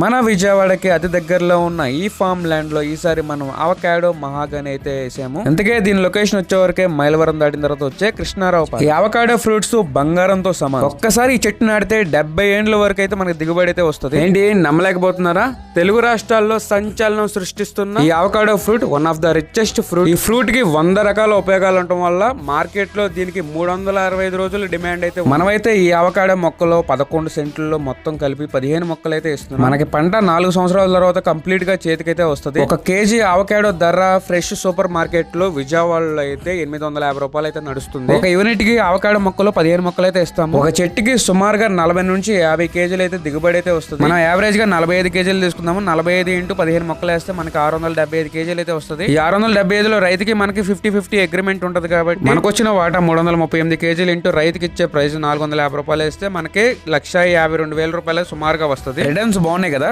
మన విజయవాడకి అతి దగ్గరలో ఉన్న ఈ ఫామ్ ల్యాండ్ లో ఈసారి మనం అవకాడో మహాగని అయితే వేసాము. అందుకే దీని లొకేషన్ వచ్చేవరకే మైలవరం దాటిన తర్వాత వచ్చే కృష్ణారావు పార్క్. ఈ అవకాడో ఫ్రూట్స్ బంగారంతో సమానం. ఒక్కసారి ఈ చెట్టు నాటితే 70 ఏండ్ల వరకు అయితే మనకి దిగుబడి అయితే వస్తుంది. ఏంటి నమ్మలేకపోతున్నారా? తెలుగు రాష్ట్రాల్లో సంచలనం సృష్టిస్తున్న ఈ avocado fruit one of the richest fruit. ఈ ఫ్రూట్ కి 100 రకాల ఉపయోగాలు ఉండటం వల్ల మార్కెట్ లో దీనికి 365 రోజులు డిమాండ్ అయితే. మనమైతే ఈ అవకాడో మొక్కలో 11 సెంట్లలో మొత్తం కలిపి 15 మొక్కలు అయితే ఇస్తున్నాం. మనకి పంట 4 సంవత్సరాల తర్వాత కంప్లీట్ గా చేతికైతే వస్తుంది. 1 కేజీ అవకాడో ధర ఫ్రెష్ సూపర్ మార్కెట్ లో విజయవాడలో అయితే 850 రూపాయలు అయితే నడుస్తుంది. ఒక యూనిట్ కి అవకాడో మొక్కలు 15 మొక్కలు అయితే ఇస్తాము. ఒక చెట్టుకి సుమారుగా 40 నుంచి 50 కేజీలు అయితే దిగుబడి అయితే వస్తుంది. మనం యావరేజ్ గా 45 కేజీలు తీసుకుందాము. 45 ఇంటూ 15 మొక్కలు వేస్తే మనకి 675 కేజీలు అయితే వస్తుంది. ఈ 675 లో రైతుకి మనకి 50-50 అగ్రిమెంట్ ఉంటది కాబట్టి మనకు వచ్చిన వాటా 338 కేజీలు ఇంటూ రైతుకి ఇచ్చే ప్రైస్ 450 రూపాయలు వేస్తే మనకి 1,52,000 రూపాయలు సుమారుగా వస్తుంది. రిటర్న్స్ బాగున్నాయి కదా.